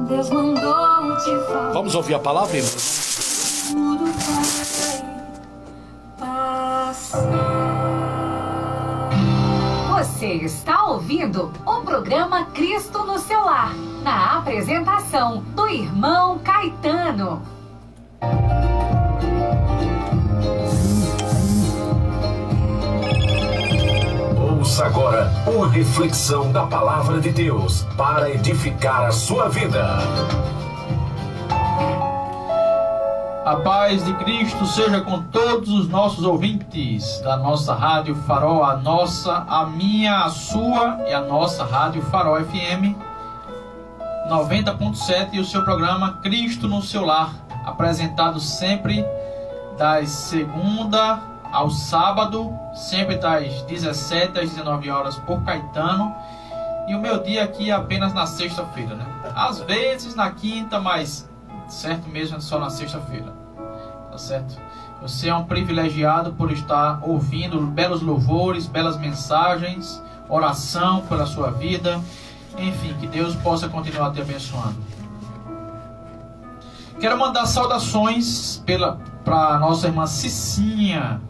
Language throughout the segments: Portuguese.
Deus mandou te falar. Vamos ouvir a palavra, irmão? Tudo vai passar. Você está ouvindo o programa Cristo no seu Lar, na apresentação do irmão Caetano. Ouça agora uma reflexão da Palavra de Deus para edificar a sua vida. A paz de Cristo seja com todos os nossos ouvintes da nossa Rádio Farol, a minha, a sua e a nossa Rádio Farol FM 90.7 e o seu programa Cristo no seu Lar, apresentado sempre das segunda ao sábado, sempre das 17 às 19 horas por Caetano, e o meu dia aqui é apenas na sexta-feira, né? Às vezes na quinta, mas certo mesmo é só na sexta-feira, tá certo? Você é um privilegiado por estar ouvindo belos louvores, belas mensagens, oração pela sua vida, enfim, que Deus possa continuar te abençoando. Quero mandar saudações para nossa irmã Cicinha.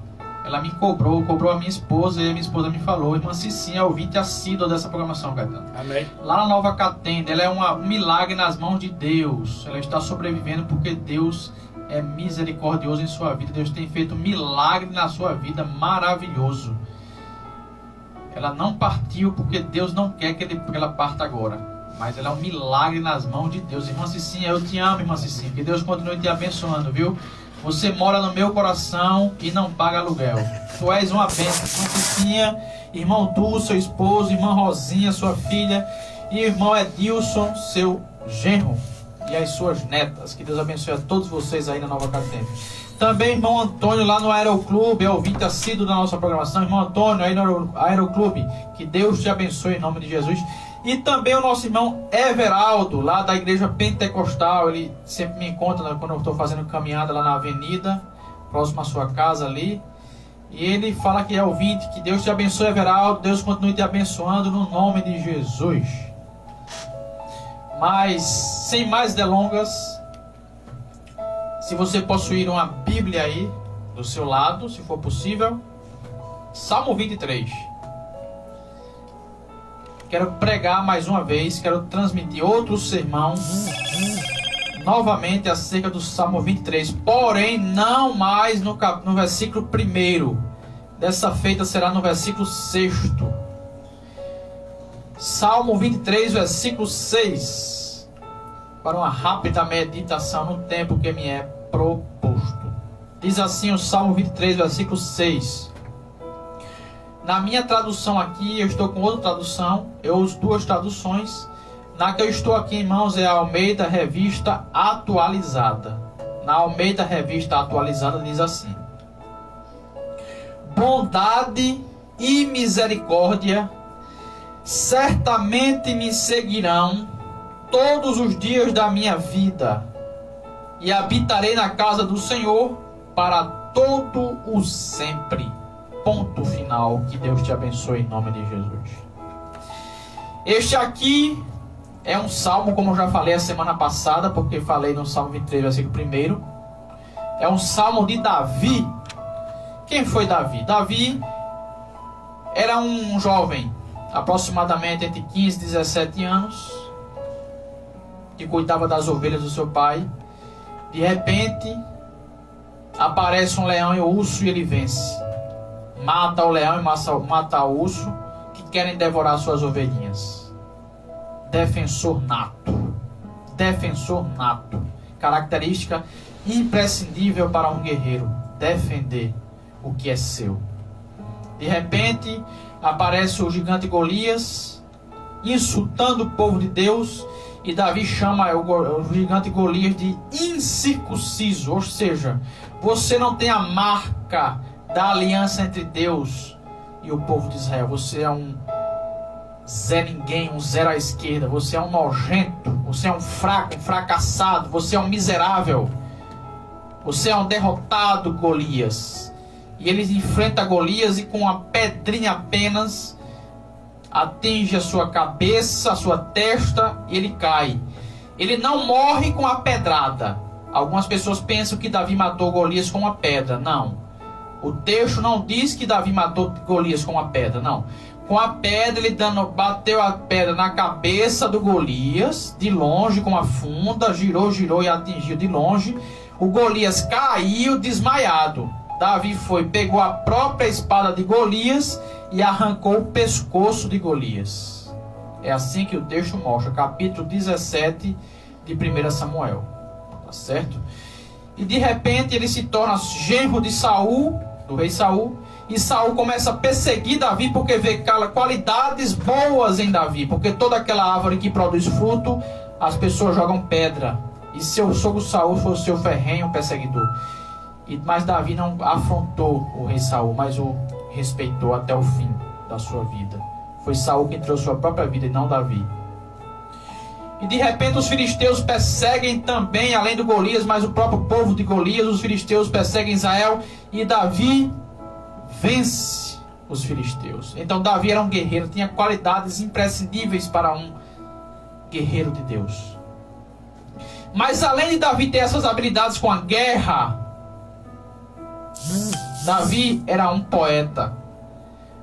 Ela me cobrou a minha esposa, e a minha esposa me falou: irmã Cicinha é ouvinte assídua dessa programação, Caetano. Amém. Lá na Nova Catenda, ela é um milagre nas mãos de Deus. Ela está sobrevivendo porque Deus é misericordioso em sua vida. Deus tem feito um milagre na sua vida maravilhoso. Ela não partiu porque Deus não quer que ela parta agora, mas ela é um milagre nas mãos de Deus. Irmã Cicinha, eu te amo, irmã Cicinha. Que Deus continue te abençoando, viu? Você mora no meu coração e não paga aluguel. Tu és uma bênção, irmã Cicinha, irmão Du, seu esposo, irmã Rosinha, sua filha, e irmão Edilson, seu genro, e as suas netas. Que Deus abençoe a todos vocês aí na Nova Catenda. Também irmão Antônio lá no Aeroclube, é ouvinte assíduo da nossa programação. Irmão Antônio aí no Aeroclube, que Deus te abençoe em nome de Jesus. E também o nosso irmão Everaldo, lá da igreja pentecostal. Ele sempre me encontra, né, quando eu estou fazendo caminhada lá na avenida, próximo à sua casa ali. E ele fala que é ouvinte. Que Deus te abençoe, Everaldo. Deus continue te abençoando no nome de Jesus. Mas, sem mais delongas, se você possuir uma Bíblia aí do seu lado, se for possível, Salmo 23. Quero pregar mais uma vez, quero transmitir outro sermão novamente acerca do Salmo 23, porém não mais no versículo 1. Dessa feita será no versículo 6. Salmo 23, versículo 6, para uma rápida meditação no tempo que me é proposto. Diz assim o Salmo 23, versículo 6. Na minha tradução aqui, eu estou com outra tradução, eu uso duas traduções. Na que eu estou aqui em mãos é a Almeida Revista Atualizada. Na Almeida Revista Atualizada diz assim: bondade e misericórdia certamente me seguirão todos os dias da minha vida, e habitarei na casa do Senhor para todo o sempre. Ponto final. Que Deus te abençoe em nome de Jesus. Este aqui é um salmo, como eu já falei a semana passada, porque falei no Salmo 23, versículo 1. É um salmo de Davi. Quem foi Davi? Davi era um jovem, aproximadamente entre 15 e 17 anos, que cuidava das ovelhas do seu pai. De repente, aparece um leão e o urso e ele vence. Mata o leão e mata o urso, que querem devorar suas ovelhinhas. Defensor nato. Defensor nato. Característica imprescindível para um guerreiro: defender o que é seu. De repente, aparece o gigante Golias, insultando o povo de Deus, e Davi chama o gigante Golias de incircunciso, ou seja, você não tem a marca da aliança entre Deus e o povo de Israel. Você é um Zé ninguém, um zero à esquerda. Você é um nojento, você é um fraco, um fracassado, você é um miserável, você é um derrotado, Golias. E ele enfrenta Golias e com uma pedrinha apenas atinge a sua cabeça, a sua testa, e ele cai. Ele não morre com a pedrada. Algumas pessoas pensam que Davi matou Golias com uma pedra. Não. O texto não diz que Davi matou Golias com uma pedra. Não. Com a pedra, ele bateu a pedra na cabeça do Golias, de longe, com a funda, girou e atingiu de longe. O Golias caiu desmaiado. Davi pegou a própria espada de Golias e arrancou o pescoço de Golias. É assim que o texto mostra, capítulo 17 de 1 Samuel. Tá certo? E de repente ele se torna genro de Saul, do rei Saul, e Saul começa a perseguir Davi porque vê qualidades boas em Davi, porque toda aquela árvore que produz fruto, as pessoas jogam pedra, e seu sogro Saul foi o seu ferrenho perseguidor. Mas Davi não afrontou o rei Saul, mas o respeitou até o fim da sua vida. Foi Saul quem trouxe sua própria vida e não Davi. E de repente os filisteus perseguem também, além do Golias, mas o próprio povo de Golias, os filisteus perseguem Israel, e Davi vence os filisteus. Então Davi era um guerreiro, tinha qualidades imprescindíveis para um guerreiro de Deus. Mas além de Davi ter essas habilidades com a guerra, Davi era um poeta.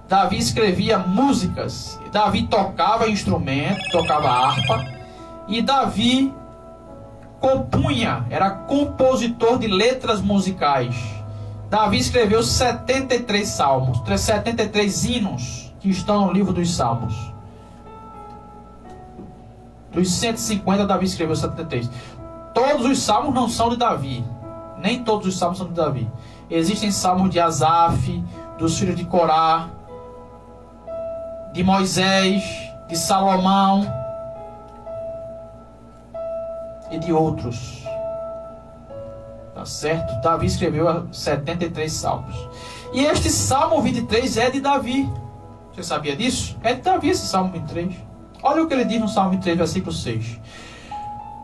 Davi escrevia músicas. Davi tocava instrumento, tocava harpa. E Davi compunha, era compositor de letras musicais. Davi escreveu 73 salmos, 73 hinos que estão no livro dos Salmos. Dos 150, Davi escreveu 73. Todos os salmos não são de Davi. Nem todos os salmos são de Davi. Existem salmos de Asaf, dos filhos de Corá, de Moisés, de Salomão e de outros. Tá certo? Davi escreveu 73 salmos. E este Salmo 23 é de Davi. Você sabia disso? É de Davi esse Salmo 23. Olha o que ele diz no Salmo 23, versículo 6.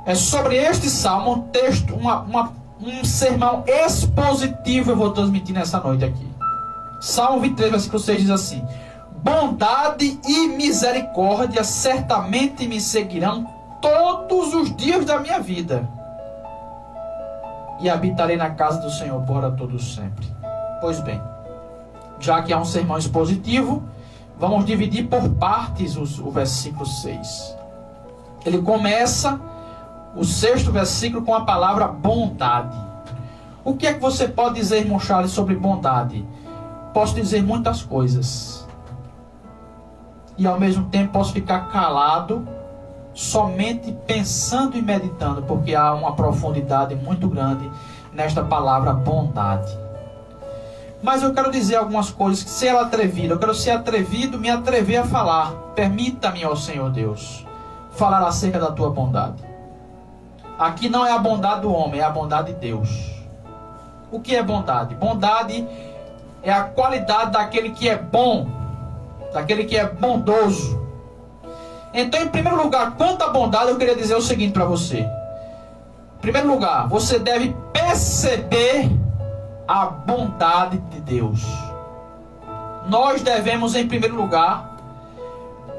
É sobre este Salmo um texto, um sermão expositivo eu vou transmitir nessa noite aqui. Salmo 23, versículo 6 diz assim: bondade e misericórdia certamente me seguirão todos os dias da minha vida, e habitarei na casa do Senhor por todos sempre. Pois bem, já que há um sermão expositivo, vamos dividir por partes o versículo 6. Ele começa o 6º versículo com a palavra bondade. O que é que você pode dizer, irmão Charles, sobre bondade? Posso dizer muitas coisas. E ao mesmo tempo posso ficar calado, somente pensando e meditando, porque há uma profundidade muito grande nesta palavra bondade. Mas eu quero dizer algumas coisas, que ser atrevido, eu quero ser atrevido, me atrever a falar. Permita-me, ó Senhor Deus, falar acerca da tua bondade. Aqui não é a bondade do homem, é a bondade de Deus. O que é bondade? Bondade é a qualidade daquele que é bom, daquele que é bondoso. Então, em primeiro lugar, quanto à bondade, eu queria dizer o seguinte para você. Em primeiro lugar, você deve perceber a bondade de Deus. Nós devemos, em primeiro lugar,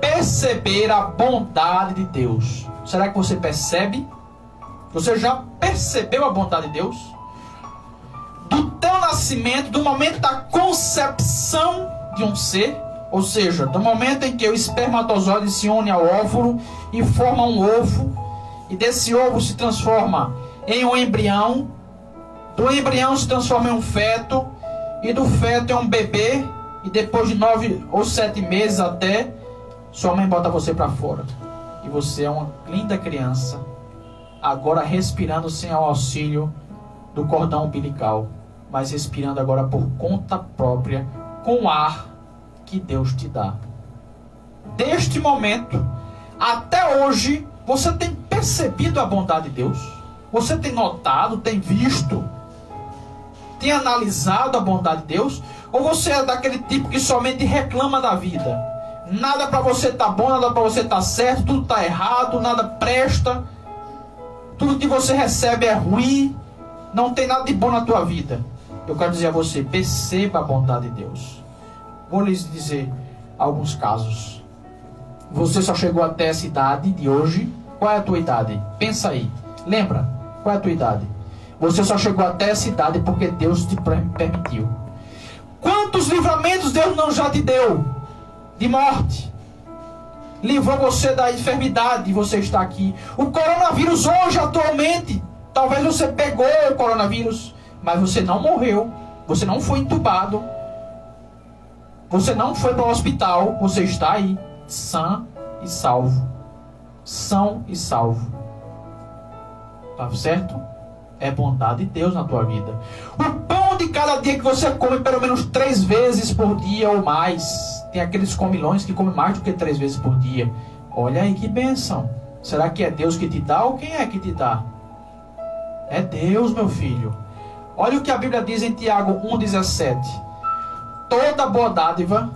perceber a bondade de Deus. Será que você percebe? Você já percebeu a bondade de Deus? Do teu nascimento, do momento da concepção de um ser, ou seja, do momento em que o espermatozoide se une ao óvulo e forma um ovo, e desse ovo se transforma em um embrião, do embrião se transforma em um feto, e do feto em um bebê, e depois de 9 ou 7 meses até, sua mãe bota você para fora. E você é uma linda criança, agora respirando sem o auxílio do cordão umbilical, mas respirando agora por conta própria, com o ar que Deus te dá. Deste momento até hoje, você tem percebido a bondade de Deus? Você tem notado, tem visto, tem analisado a bondade de Deus? Ou você é daquele tipo que somente reclama da vida? Nada para você tá bom, nada para você tá certo, tudo tá errado, nada presta, tudo que você recebe é ruim, não tem nada de bom na tua vida. Eu quero dizer a você, perceba a bondade de Deus. Vou lhes dizer alguns casos. Você só chegou até essa idade de hoje Qual é a tua idade? Pensa aí. Lembra? Qual é a tua idade? Você só chegou até essa idade porque Deus te permitiu. Quantos livramentos Deus não já te deu? De morte. Livrou você da enfermidade e você está aqui. O coronavírus hoje, atualmente, talvez você pegou o coronavírus, mas você não morreu. Você não foi entubado. Você não foi para o hospital. Você está aí, sã e salvo. São e salvo. Tá certo? É bondade de Deus na tua vida. O pão de cada dia que você come pelo menos 3 vezes por dia ou mais. Tem aqueles comilões que comem mais do que 3 vezes por dia. Olha aí que bênção. Será que é Deus que te dá ou quem é que te dá? É Deus, meu filho. Olha o que a Bíblia diz em Tiago 1,17. Toda boa dádiva,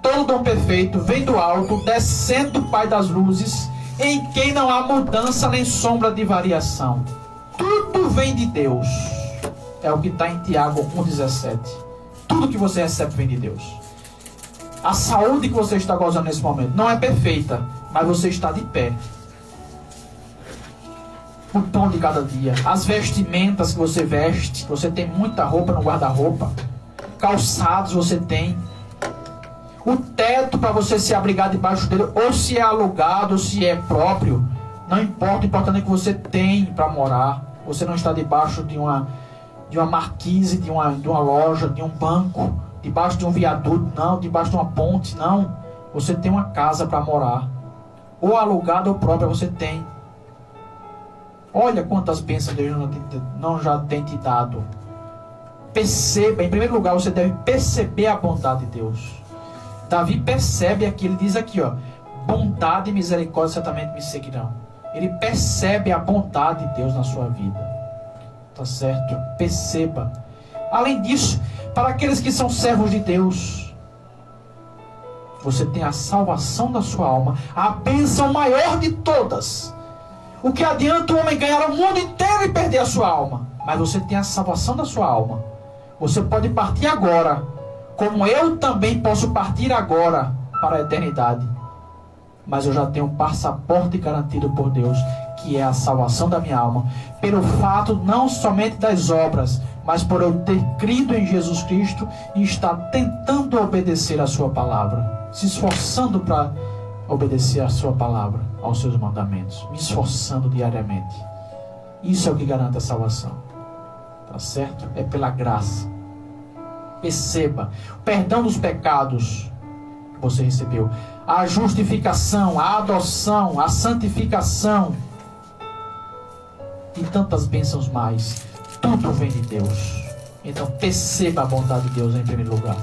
todo dom perfeito vem do alto, descendo do Pai das luzes, em quem não há mudança nem sombra de variação. Tudo vem de Deus. É o que está em Tiago 1,17. Tudo que você recebe vem de Deus. A saúde que você está gozando nesse momento não é perfeita, mas você está de pé. O pão de cada dia. As vestimentas que você veste. Você tem muita roupa no guarda-roupa. Calçados você tem. O teto para você se abrigar debaixo dele, ou se é alugado, ou se é próprio. Não importa, o importante é que você tem para morar. Você não está debaixo de uma marquise, de uma loja, de um banco, debaixo de um viaduto, não, debaixo de uma ponte, não. Você tem uma casa para morar. Ou alugada ou própria você tem. Olha quantas bênçãos Deus não já tem te dado. Perceba, em primeiro lugar, você deve perceber a bondade de Deus. Davi percebe aqui, ele diz aqui, ó, bondade e misericórdia certamente me seguirão. Ele percebe a bondade de Deus na sua vida. Tá certo? Perceba. Além disso, para aqueles que são servos de Deus, você tem a salvação da sua alma, a bênção maior de todas. O que adianta o homem ganhar o mundo inteiro e perder a sua alma? Mas você tem a salvação da sua alma. Você pode partir agora, como eu também posso partir agora para a eternidade. Mas eu já tenho um passaporte garantido por Deus, que é a salvação da minha alma, pelo fato não somente das obras, mas por eu ter crido em Jesus Cristo e estar tentando obedecer a sua palavra, se esforçando para obedecer a sua palavra, aos seus mandamentos, me esforçando diariamente. Isso é o que garante a salvação. Tá certo? É pela graça. Perceba, o perdão dos pecados que você recebeu, a justificação, a adoção, a santificação e tantas bênçãos mais. Tudo vem de Deus. Então perceba a bondade de Deus em primeiro lugar.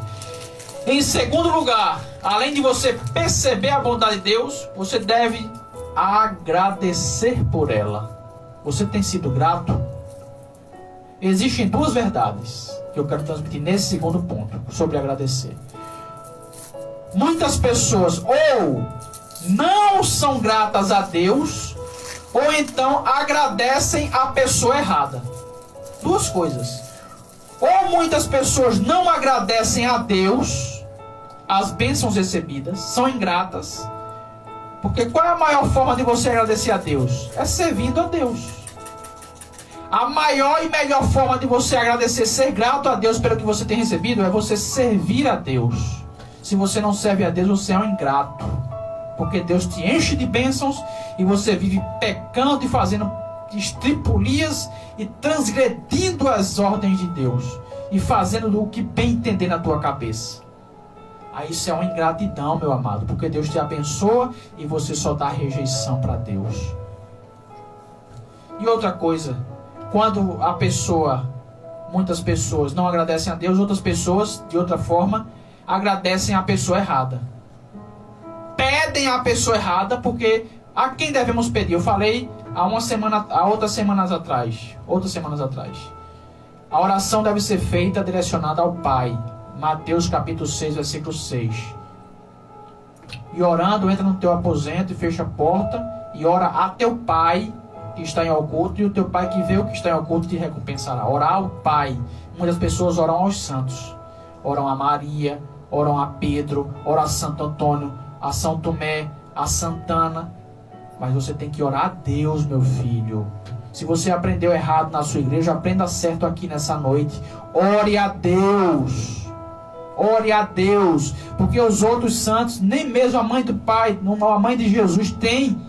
Em segundo lugar, além de você perceber a bondade de Deus, você deve agradecer por ela. Você tem sido grato? Existem 2 verdades que eu quero transmitir nesse segundo ponto sobre agradecer. Muitas pessoas ou não são gratas a Deus, ou então agradecem a pessoa errada. 2 coisas. Ou muitas pessoas não agradecem a Deus as bênçãos recebidas, são ingratas. Porque qual é a maior forma de você agradecer a Deus? É servindo a Deus. A maior e melhor forma de você agradecer, ser grato a Deus pelo que você tem recebido, é você servir a Deus. Se você não serve a Deus, você é um ingrato. Porque Deus te enche de bênçãos e você vive pecando e fazendo estripulias e transgredindo as ordens de Deus e fazendo o que bem entender na tua cabeça. Aí isso é uma ingratidão, meu amado, porque Deus te abençoa e você só dá rejeição para Deus. E outra coisa, quando a pessoa, muitas pessoas não agradecem a Deus, outras pessoas, de outra forma, agradecem a pessoa errada. Pedem a pessoa errada, porque a quem devemos pedir? Eu falei outras semanas atrás. A oração deve ser feita direcionada ao Pai. Mateus capítulo 6, versículo 6. E orando, entra no teu aposento e fecha a porta e ora a teu Pai que está em oculto, e o teu Pai que vê o que está em oculto te recompensará. Orar ao Pai. Muitas pessoas oram aos santos. Oram a Maria, oram a Pedro, oram a Santo Antônio, a São Tomé, a Santana. Mas você tem que orar a Deus, meu filho. Se você aprendeu errado na sua igreja, aprenda certo aqui nessa noite. Ore a Deus. Ore a Deus. Porque os outros santos, nem mesmo a mãe do Pai, a mãe de Jesus tem.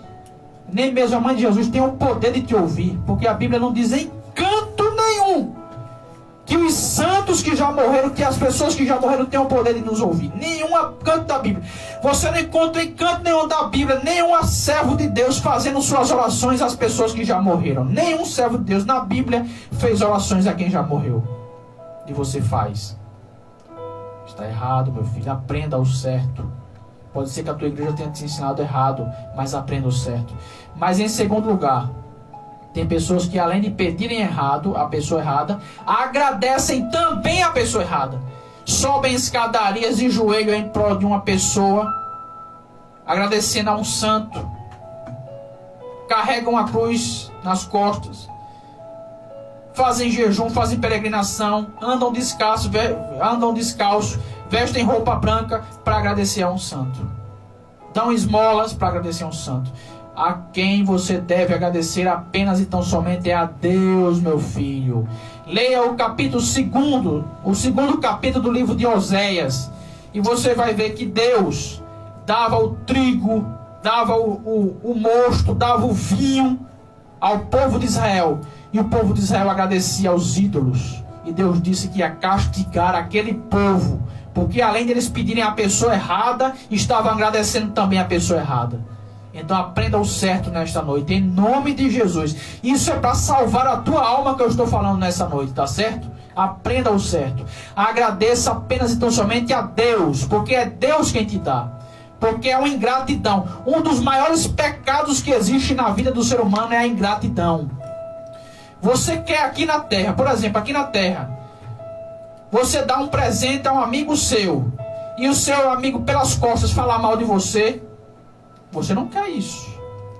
Nem mesmo a mãe de Jesus tem o poder de te ouvir. Porque a Bíblia não diz em canto nenhum que os santos que já morreram, que as pessoas que já morreram têm o poder de nos ouvir. Nenhum canto da Bíblia. Você não encontra em canto nenhum da Bíblia nenhum servo de Deus fazendo suas orações às pessoas que já morreram. Nenhum servo de Deus na Bíblia fez orações a quem já morreu. E você faz. Está errado, meu filho. Aprenda o certo. Pode ser que a tua igreja tenha te ensinado errado, mas aprenda o certo. Mas em segundo lugar, tem pessoas que além de pedirem errado, a pessoa errada, agradecem também a pessoa errada. Sobem escadarias de joelho em prol de uma pessoa, agradecendo a um santo. Carregam a cruz nas costas. Fazem jejum, fazem peregrinação, andam descalço, vestem roupa branca para agradecer a um santo. Dão esmolas para agradecer a um santo. A quem você deve agradecer apenas e tão somente é a Deus, meu filho. Leia o capítulo 2, o segundo capítulo do livro de Oséias, e você vai ver que Deus dava o trigo, dava o mosto, dava o vinho ao povo de Israel, e o povo de Israel agradecia aos ídolos, e Deus disse que ia castigar aquele povo, porque além de eles pedirem a pessoa errada, estavam agradecendo também a pessoa errada. Então aprenda o certo nesta noite, em nome de Jesus. Isso é para salvar a tua alma que eu estou falando nessa noite, tá certo? Aprenda o certo. Agradeça apenas e tão somente a Deus, porque é Deus quem te dá. Porque é uma ingratidão. Um dos maiores pecados que existe na vida do ser humano é a ingratidão. Você quer aqui na terra, por exemplo, aqui na terra, você dá um presente a um amigo seu, e o seu amigo pelas costas falar mal de você. Você não quer isso.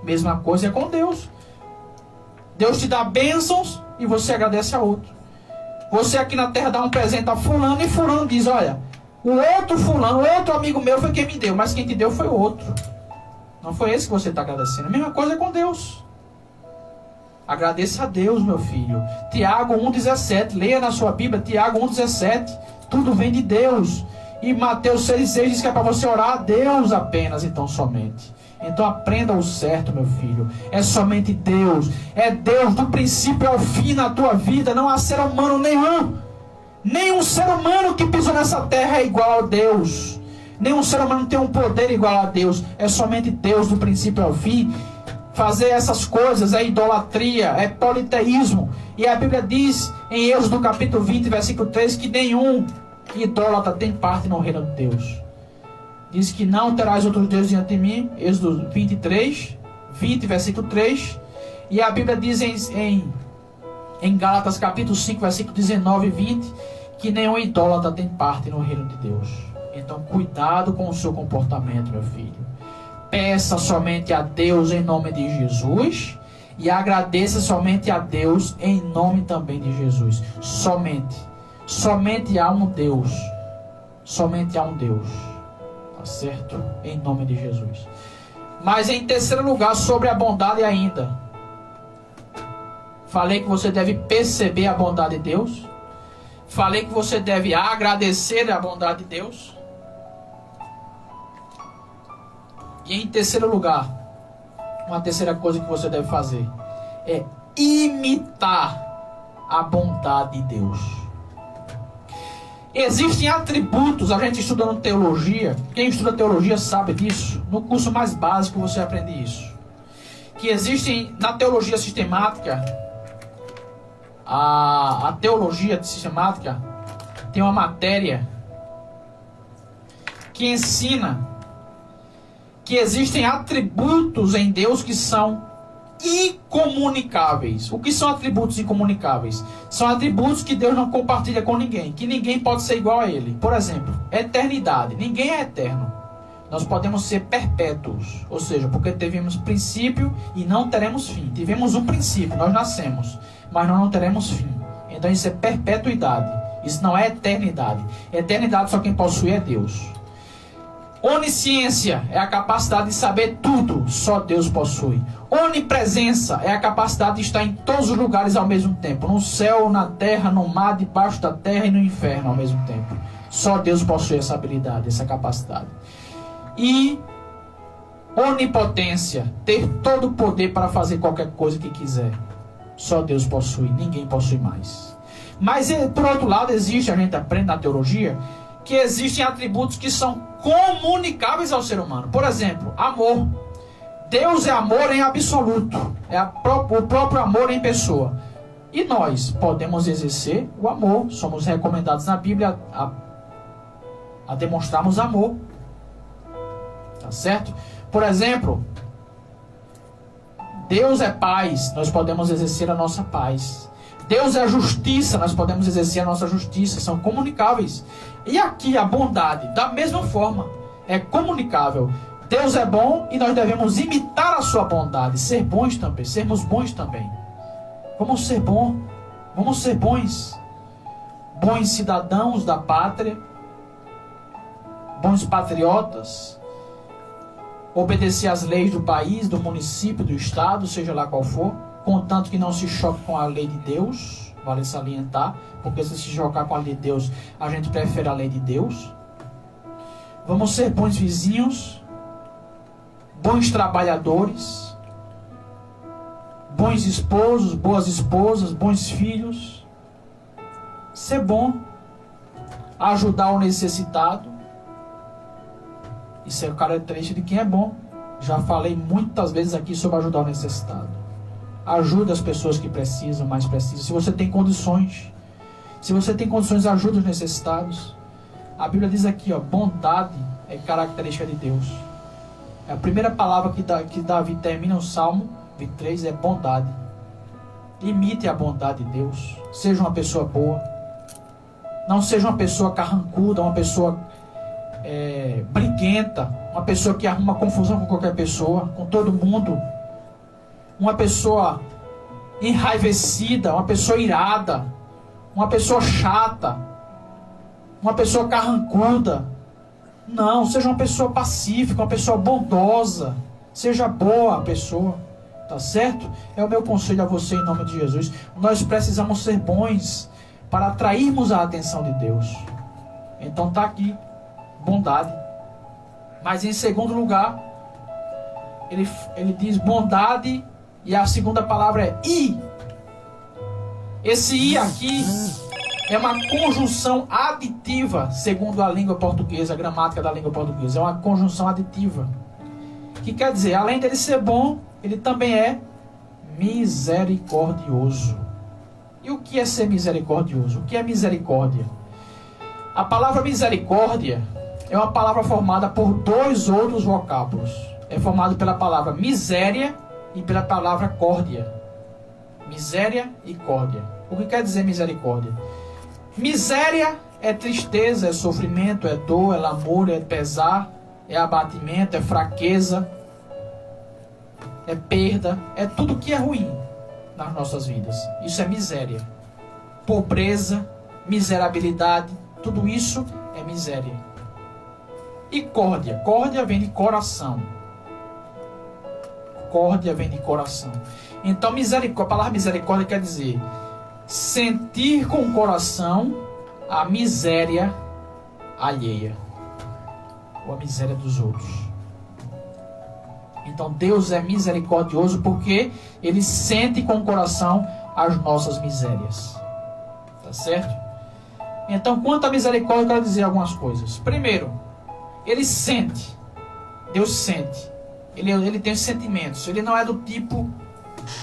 Mesma coisa é com Deus. Deus te dá bênçãos e você agradece a outro. Você aqui na terra dá um presente a fulano e fulano diz, olha, o outro fulano, o outro amigo meu foi quem me deu, mas quem te deu foi o outro. Não foi esse que você está agradecendo. A mesma coisa é com Deus. Agradeça a Deus, meu filho. Tiago 1,17. Leia na sua Bíblia, Tiago 1,17. Tudo vem de Deus. E Mateus 6,6 diz que é para você orar a Deus apenas e tão somente. Então aprenda o certo, meu filho. É somente Deus. É Deus do princípio ao fim na tua vida. Não há ser humano nenhum. Nenhum ser humano que pisou nessa terra é igual a Deus. Nenhum ser humano tem um poder igual a Deus. É somente Deus do princípio ao fim. Fazer essas coisas é idolatria, é politeísmo. E a Bíblia diz em Êxodo capítulo 20, versículo 3, que nenhum idólatra tem parte no reino de Deus. Diz que não terás outros deuses diante de mim. Êxodo 23, 20, versículo 3. E a Bíblia diz em Gálatas capítulo 5, versículo 19 e 20, que nenhum idólatra tem parte no reino de Deus. Então cuidado com o seu comportamento, meu filho. Peça somente a Deus em nome de Jesus, e agradeça somente a Deus em nome também de Jesus. Somente há um Deus. Somente há um Deus. Tá certo? Em nome de Jesus. Mas em terceiro lugar, sobre a bondade ainda. Falei que você deve perceber a bondade de Deus. Falei que você deve agradecer a bondade de Deus. E em terceiro lugar, uma terceira coisa que você deve fazer é imitar a bondade de Deus. Existem atributos, a gente estudando teologia, quem estuda teologia sabe disso, no curso mais básico você aprende isso, que existem na teologia sistemática, a teologia sistemática tem uma matéria que ensina que existem atributos em Deus que são incomunicáveis. O que são atributos incomunicáveis? São atributos que Deus não compartilha com ninguém, que ninguém pode ser igual a Ele. Por exemplo, eternidade. Ninguém é eterno. Nós podemos ser perpétuos, ou seja, porque tivemos princípio e não teremos fim. Tivemos um princípio, nós nascemos, mas nós não teremos fim. Então isso é perpetuidade. Isso não é eternidade. Eternidade só quem possui é Deus. Onisciência é a capacidade de saber tudo, só Deus possui. Onipresença é a capacidade de estar em todos os lugares ao mesmo tempo. No céu, na terra, no mar, debaixo da terra e no inferno ao mesmo tempo. Só Deus possui essa habilidade, essa capacidade. E onipotência, ter todo o poder para fazer qualquer coisa que quiser. Só Deus possui, ninguém possui mais. Mas, por outro lado, existe, a gente aprende na teologia, que existem atributos que são comunicáveis ao ser humano. Por exemplo, amor. Deus é amor em absoluto. É o próprio amor em pessoa. E nós podemos exercer o amor. Somos recomendados na Bíblia a demonstrarmos amor. Tá certo? Por exemplo, Deus é paz. Nós podemos exercer a nossa paz. Deus é justiça. Nós podemos exercer a nossa justiça. São comunicáveis. E aqui a bondade, da mesma forma, é comunicável. Deus é bom e nós devemos imitar a sua bondade, ser bons também, sermos bons também. Vamos ser bons, vamos ser bons. Bons cidadãos da pátria, bons patriotas, obedecer às leis do país, do município, do estado, seja lá qual for, contanto que não se choque com a lei de Deus, vale salientar, porque se chocar com a lei de Deus, a gente prefere a lei de Deus. Vamos ser bons vizinhos, bons trabalhadores, bons esposos, boas esposas, bons filhos. Ser bom, ajudar o necessitado. Isso é característica de quem é bom. Já falei muitas vezes aqui sobre ajudar o necessitado. Ajude as pessoas que precisam, mais precisam. Se você tem condições, ajude os necessitados. A Bíblia diz aqui, bondade é característica de Deus. A primeira palavra que Davi termina o Salmo 23 é bondade. Imite a bondade de Deus. Seja uma pessoa boa. Não seja uma pessoa carrancuda, uma pessoa briguenta, uma pessoa que arruma confusão com qualquer pessoa, com todo mundo. Uma pessoa enraivecida, uma pessoa irada, uma pessoa chata, uma pessoa carrancuda. Não, seja uma pessoa pacífica, uma pessoa bondosa. Seja boa a pessoa, tá certo? É o meu conselho a você em nome de Jesus. Nós precisamos ser bons para atrairmos a atenção de Deus. Então tá aqui, bondade. Mas em segundo lugar, ele diz bondade e a segunda palavra é i. Esse i aqui é uma conjunção aditiva, segundo a língua portuguesa, a gramática da língua portuguesa. É uma conjunção aditiva. Que quer dizer, além dele ser bom, ele também é misericordioso. E o que é ser misericordioso? O que é misericórdia? A palavra misericórdia é uma palavra formada por dois outros vocábulos. É formado pela palavra miséria e pela palavra córdia. Miséria e córdia. O que quer dizer misericórdia? Miséria é tristeza, é sofrimento, é dor, é lamúria, é pesar, é abatimento, é fraqueza, é perda, é tudo que é ruim nas nossas vidas. Isso é miséria. Pobreza, miserabilidade, tudo isso é miséria. E córdia? Córdia vem de coração. Córdia vem de coração. Então, a palavra misericórdia quer dizer sentir com o coração a miséria alheia, ou a miséria dos outros. Então Deus é misericordioso porque Ele sente com o coração as nossas misérias. Tá certo? Então, quanto à misericórdia, eu quero dizer algumas coisas. Primeiro, Ele sente. Deus sente. Ele tem sentimentos. Ele não é do tipo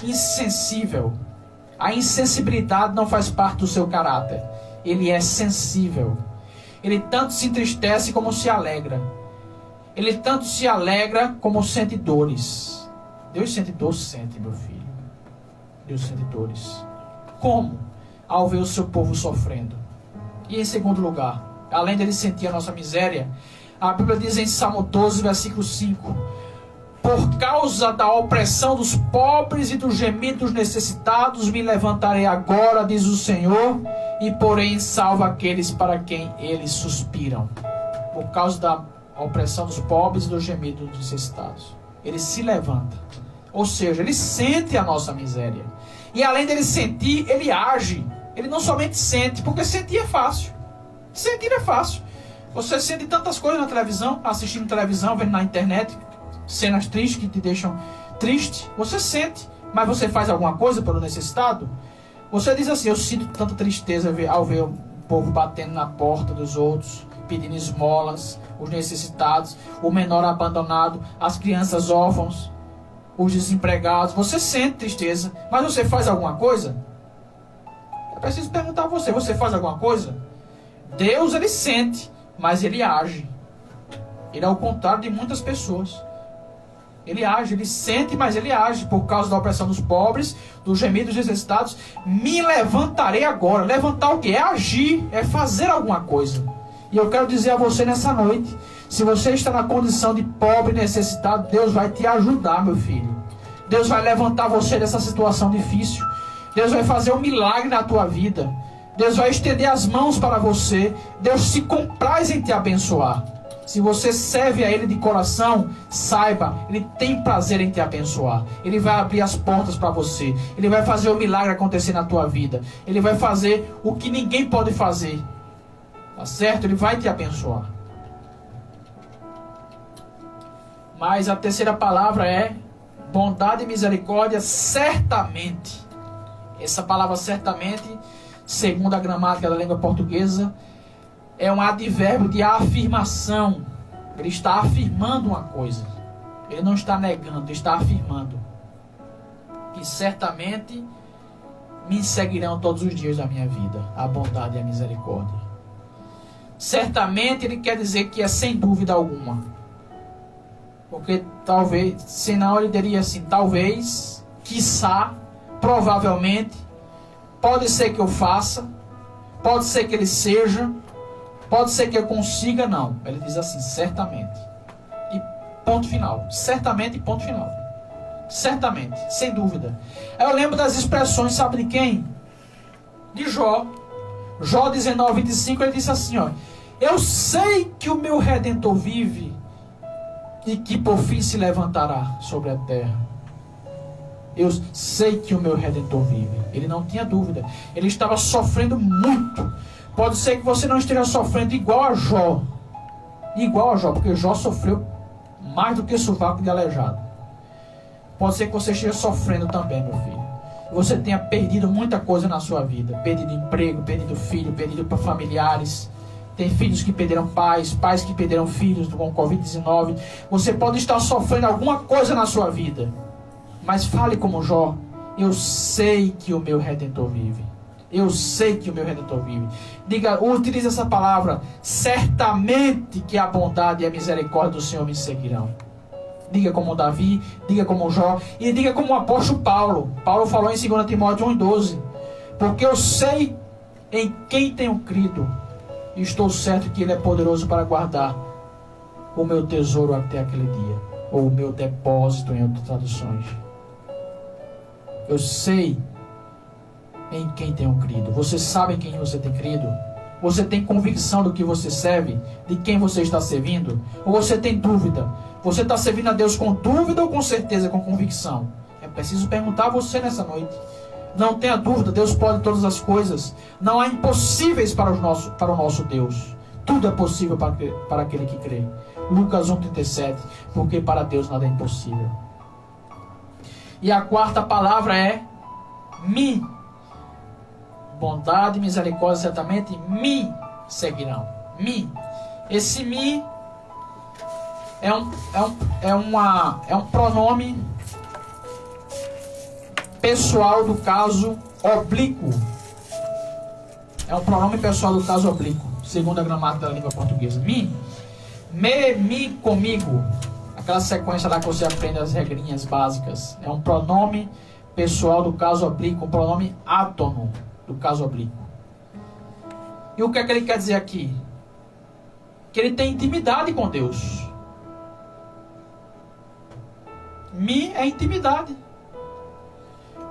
insensível. A insensibilidade não faz parte do seu caráter. Ele é sensível. Ele tanto se entristece como se alegra. Ele tanto se alegra como sente dores. Deus sente dores? Sente, meu filho. Deus sente dores. Como? Ao ver o seu povo sofrendo. E em segundo lugar, além dele sentir a nossa miséria, a Bíblia diz em Salmo 12, versículo 5: por causa da opressão dos pobres e do gemido dos necessitados, me levantarei agora, diz o Senhor, e porém salvo aqueles para quem eles suspiram. Por causa da a opressão dos pobres e do gemido dos necessitados. Ele se levanta. Ou seja, ele sente a nossa miséria. E além dele sentir, ele age. Ele não somente sente, porque sentir é fácil. Sentir é fácil. Você sente tantas coisas na televisão, assistindo televisão, vendo na internet, cenas tristes que te deixam triste. Você sente, mas você faz alguma coisa pelo necessitado? Você diz assim: eu sinto tanta tristeza ao ver o povo batendo na porta dos outros, pedindo esmolas, os necessitados, o menor abandonado, as crianças órfãos, os desempregados. Você sente tristeza, mas você faz alguma coisa? Eu preciso perguntar a você: você faz alguma coisa? Deus, ele sente, mas ele age. Ele é o contrário de muitas pessoas. Ele age, ele sente, mas ele age por causa da opressão dos pobres, dos gemidos dos necessitados. Me levantarei agora. Levantar o quê? É agir, é fazer alguma coisa. E eu quero dizer a você nessa noite: se você está na condição de pobre e necessitado, Deus vai te ajudar, meu filho. Deus vai levantar você dessa situação difícil. Deus vai fazer um milagre na tua vida. Deus vai estender as mãos para você. Deus se compraz em te abençoar. Se você serve a Ele de coração, saiba, Ele tem prazer em te abençoar. Ele vai abrir as portas para você. Ele vai fazer o milagre acontecer na tua vida. Ele vai fazer o que ninguém pode fazer. Tá certo? Ele vai te abençoar. Mas a terceira palavra é bondade e misericórdia certamente. Essa palavra certamente, segundo a gramática da língua portuguesa, é um advérbio de afirmação. Ele está afirmando uma coisa. Ele não está negando, ele está afirmando. E certamente me seguirão todos os dias da minha vida a bondade e a misericórdia. Certamente ele quer dizer que é sem dúvida alguma. Porque talvez, senão ele diria assim: talvez, quiçá, provavelmente, pode ser que eu faça, pode ser que ele seja, pode ser que eu consiga. Não, ele diz assim: certamente. E ponto final. Certamente e ponto final. Certamente, sem dúvida. Aí eu lembro das expressões, sabe de quem? De Jó. Jó 19:25, ele disse assim, ó: eu sei que o meu Redentor vive e que por fim se levantará sobre a terra. Eu sei que o meu Redentor vive. Ele não tinha dúvida. Ele estava sofrendo muito. Pode ser que você não esteja sofrendo igual a Jó. Igual a Jó, porque Jó sofreu mais do que sovaco de aleijado. Pode ser que você esteja sofrendo também, meu filho. Você tenha perdido muita coisa na sua vida. Perdido emprego, perdido filho, perdido para familiares. Tem filhos que perderam pais, pais que perderam filhos com Covid-19. Você pode estar sofrendo alguma coisa na sua vida. Mas fale como Jó: eu sei que o meu Redentor vive. Eu sei que o meu Redentor vive. Diga, utilize essa palavra: certamente que a bondade e a misericórdia do Senhor me seguirão. Diga como Davi, diga como Jó, e diga como o apóstolo Paulo. Paulo falou em 2 Timóteo 1:12: porque eu sei em quem tenho crido, e estou certo que Ele é poderoso para guardar o meu tesouro até aquele dia, ou o meu depósito, em outras traduções. Eu sei em quem tenho crido. Você sabe em quem você tem crido? Você tem convicção do que você serve? De quem você está servindo? Ou você tem dúvida? Você está servindo a Deus com dúvida ou com certeza, com convicção? É preciso perguntar a você nessa noite. Não tenha dúvida, Deus pode todas as coisas. Não há impossíveis para o nosso Deus. Tudo é possível para aquele que crê. Lucas 1:37, porque para Deus nada é impossível. E a quarta palavra é me. Bondade e misericórdia certamente me seguirão. Me. Esse me é um pronome pessoal do caso oblíquo. É um pronome pessoal do caso oblíquo, segundo a gramática da língua portuguesa. Me, comigo. Aquela sequência lá que você aprende as regrinhas básicas. É um pronome pessoal do caso oblíquo, um pronome átono do caso oblíquo. E o que é que ele quer dizer aqui? Que ele tem intimidade com Deus. Me é intimidade.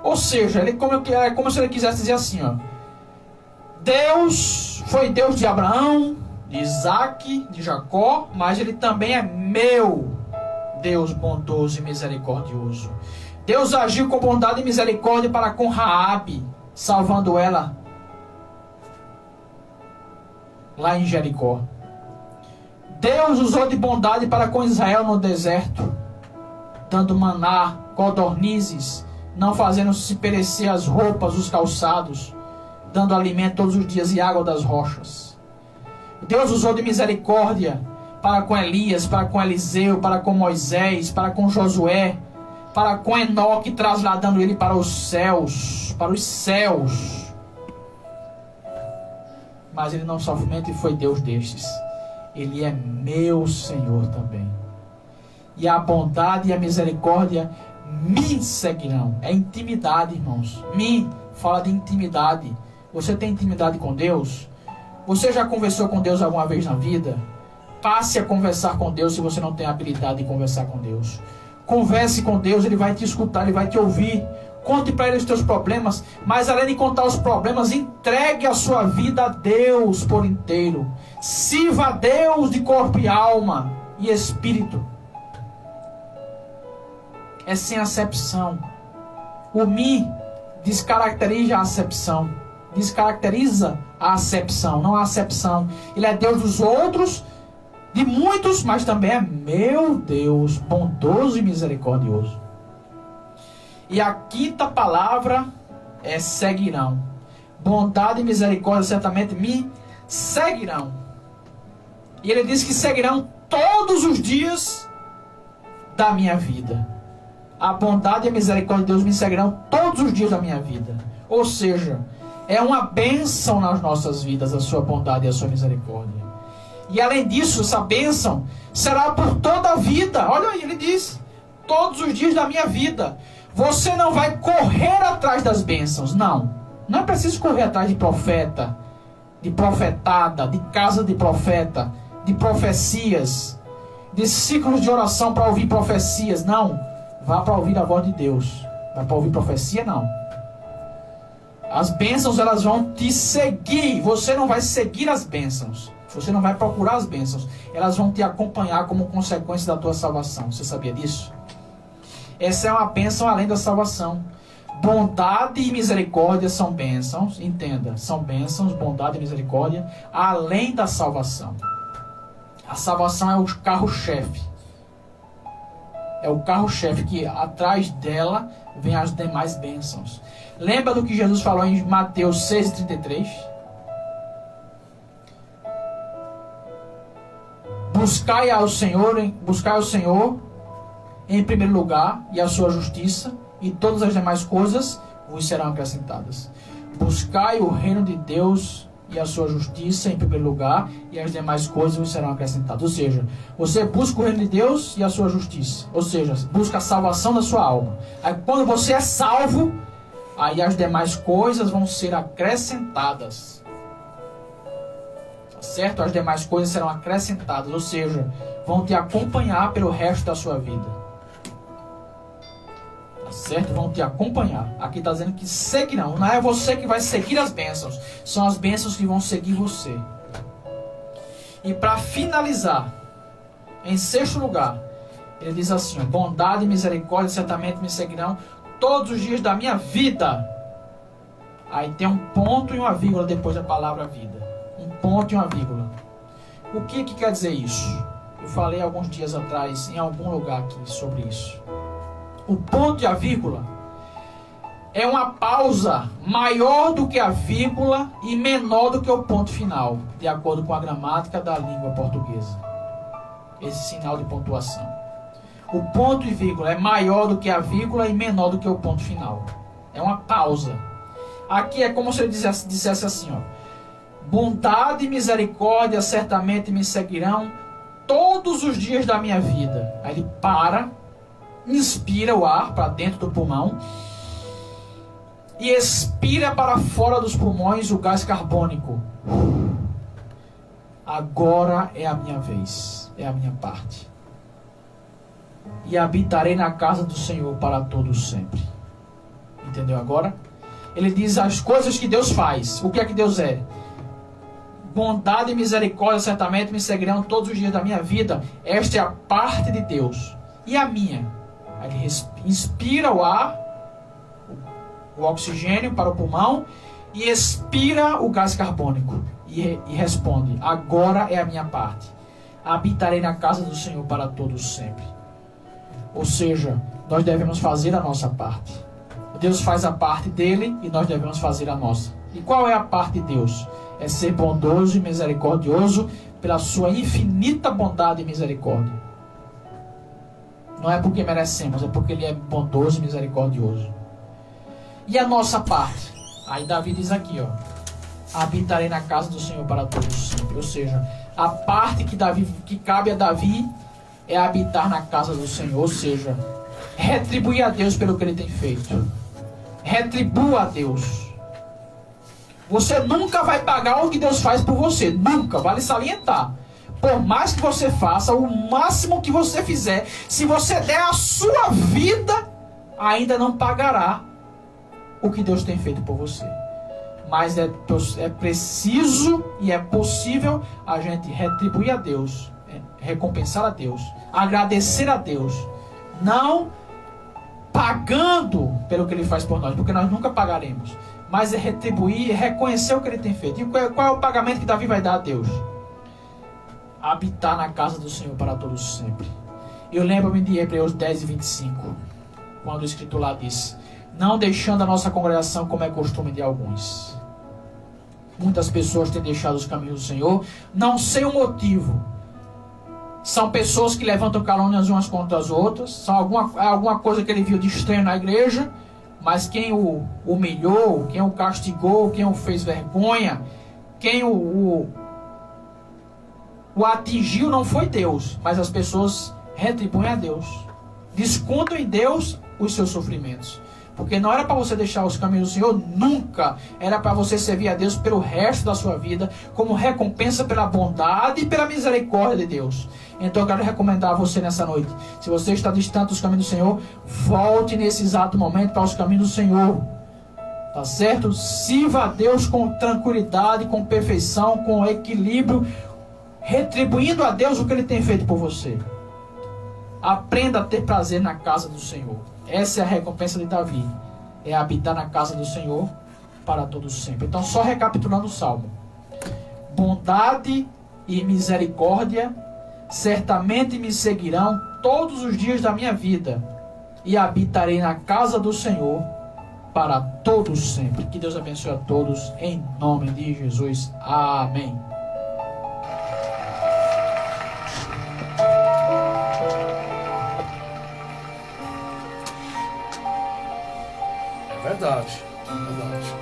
Ou seja, é como se ele quisesse dizer assim, ó: Deus foi Deus de Abraão, de Isaac, de Jacó, mas ele também é meu Deus bondoso e misericordioso. Deus agiu com bondade e misericórdia para com Raabe, salvando ela lá em Jericó. Deus usou de bondade para com Israel no deserto, dando maná, codornizes, não fazendo se perecer as roupas, os calçados, dando alimento todos os dias e água das rochas. Deus usou de misericórdia para com Elias, para com Eliseu, para com Moisés, para com Josué, para com Enoque, trasladando ele para os céus, Mas ele não somente foi Deus destes, ele é meu Senhor também. E a bondade e a misericórdia me seguirão. É intimidade, irmãos. Me fala de intimidade. Você tem intimidade com Deus? Você já conversou com Deus alguma vez na vida? Passe a conversar com Deus se você não tem habilidade de conversar com Deus. Converse com Deus, Ele vai te escutar, Ele vai te ouvir. Conte para Ele os teus problemas, mas além de contar os problemas, entregue a sua vida a Deus por inteiro. Sirva a Deus de corpo e alma e espírito. É sem acepção. O me descaracteriza a acepção. Descaracteriza a acepção, não a acepção. Ele é Deus dos outros, de muitos, mas também é meu Deus, bondoso e misericordioso. E a quinta palavra é seguirão. Bondade e misericórdia certamente me seguirão. E ele diz que seguirão todos os dias da minha vida. A bondade e a misericórdia de Deus me seguirão todos os dias da minha vida. Ou seja, é uma bênção nas nossas vidas a sua bondade e a sua misericórdia. E além disso, essa bênção será por toda a vida. Olha aí, ele diz, todos os dias da minha vida. Você não vai correr atrás das bênçãos, não. Não é preciso correr atrás de profeta, de profetada, de casa de profeta, de profecias, de ciclos de oração para ouvir profecias, não. Vá para ouvir a voz de Deus. Vai para ouvir profecia, não. As bênçãos, elas vão te seguir. Você não vai seguir as bênçãos. Você não vai procurar as bênçãos. Elas vão te acompanhar como consequência da tua salvação. Você sabia disso? Essa é uma bênção além da salvação. Bondade e misericórdia são bênçãos. Entenda, são bênçãos, bondade e misericórdia, além da salvação. A salvação é o carro-chefe. É o carro-chefe que atrás dela vem as demais bênçãos. Lembra do que Jesus falou em Mateus 6,33? Buscai ao Senhor em primeiro lugar e a sua justiça, e todas as demais coisas vos serão acrescentadas. Buscai o reino de Deus e a sua justiça em primeiro lugar, e as demais coisas vos serão acrescentadas. Ou seja, você busca o reino de Deus e a sua justiça. Ou seja, busca a salvação da sua alma. Aí quando você é salvo, aí as demais coisas vão ser acrescentadas. Tá certo? As demais coisas serão acrescentadas. Ou seja, vão te acompanhar pelo resto da sua vida. Tá certo? Vão te acompanhar. Aqui está dizendo que seguirão. Não é você que vai seguir as bênçãos. São as bênçãos que vão seguir você. E para finalizar, em sexto lugar, ele diz assim: bondade e misericórdia certamente me seguirão todos os dias da minha vida. Aí tem um ponto e uma vírgula depois da palavra vida. Um ponto e uma vírgula. O que quer dizer isso? Eu falei alguns dias atrás em algum lugar aqui sobre isso. O ponto e a vírgula é uma pausa maior do que a vírgula e menor do que o ponto final, de acordo com a gramática da língua portuguesa. Esse sinal de pontuação. O ponto e vírgula é maior do que a vírgula e menor do que o ponto final. É uma pausa. Aqui é como se ele dissesse assim, ó: bondade e misericórdia certamente me seguirão todos os dias da minha vida. Aí ele para, inspira o ar para dentro do pulmão e expira para fora dos pulmões o gás carbônico. Agora é a minha vez, é a minha parte. E habitarei na casa do Senhor para todos sempre. Entendeu agora? Ele diz as coisas que Deus faz. O que é que Deus é? bondade e misericórdia certamente me seguirão todos os dias da minha vida. Esta é a parte de Deus. E a minha? Ele inspira o ar, o oxigênio para o pulmão, e expira o gás carbônico. E responde: agora é a minha parte. Habitarei na casa do Senhor para todos sempre. Ou seja, nós devemos fazer a nossa parte. Deus faz a parte dele e nós devemos fazer a nossa. E qual é a parte de Deus? É ser bondoso e misericordioso pela sua infinita bondade e misericórdia. Não é porque merecemos, é porque ele é bondoso e misericordioso. E a nossa parte? Aí Davi diz aqui, ó: habitarei na casa do Senhor para todos sempre. Ou seja, a parte que cabe a Davi é habitar na casa do Senhor. Ou seja, retribuir a Deus pelo que ele tem feito. Retribua a Deus. Você nunca vai pagar o que Deus faz por você. Nunca, vale salientar. Por mais que você faça, o máximo que você fizer, se você der a sua vida, ainda não pagará o que Deus tem feito por você. Mas é preciso e é possível a gente retribuir a Deus, recompensar a Deus, agradecer a Deus, não pagando pelo que Ele faz por nós, porque nós nunca pagaremos, mas é retribuir e reconhecer o que Ele tem feito. E qual é o pagamento que Davi vai dar a Deus? Habitar na casa do Senhor para todos sempre. Eu lembro-me de Hebreus 10 e 25, quando o escritor lá diz: não deixando a nossa congregação como é costume de alguns. Muitas pessoas têm deixado os caminhos do Senhor, não sei o motivo. São pessoas que levantam calúnias umas contra as outras, são alguma coisa que ele viu de estranho na igreja, mas quem o humilhou, quem o castigou, quem o fez vergonha, quem o atingiu não foi Deus, mas as pessoas retribuem a Deus, descontam em Deus os seus sofrimentos. Porque não era para você deixar os caminhos do Senhor, nunca. Era para você servir a Deus pelo resto da sua vida, como recompensa pela bondade e pela misericórdia de Deus. Então eu quero recomendar a você nessa noite: se você está distante dos caminhos do Senhor, volte nesse exato momento para os caminhos do Senhor. Tá certo? Sirva a Deus com tranquilidade, com perfeição, com equilíbrio, retribuindo a Deus o que Ele tem feito por você. Aprenda a ter prazer na casa do Senhor. Essa é a recompensa de Davi. É habitar na casa do Senhor para todos sempre. Então, só recapitulando o Salmo: bondade e misericórdia certamente me seguirão todos os dias da minha vida, e habitarei na casa do Senhor para todos sempre. Que Deus abençoe a todos, em nome de Jesus. Amém. Verdade, verdade.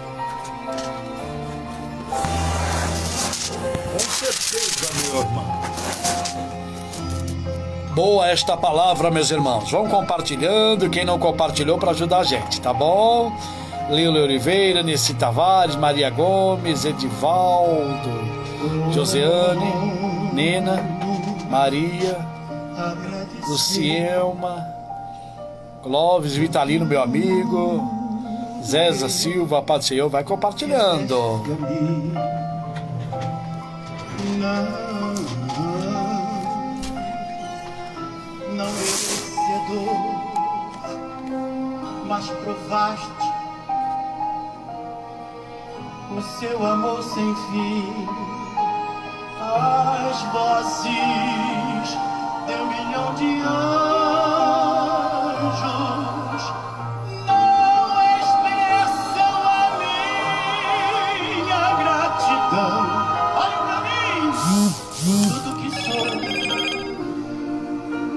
Com certeza, meu irmão. Boa esta palavra, meus irmãos. Vão compartilhando, quem não compartilhou, para ajudar a gente, tá bom? Lilo Oliveira, Nessi Tavares, Maria Gomes, Edivaldo, Josiane, Nena, Maria, Lucielma, Clóvis, Vitalino, meu amigo, Zéza Silva, Pai do Senhor, vai compartilhando. Não merecedor, mas provaste o seu amor sem fim. As vozes de 1 milhão de anos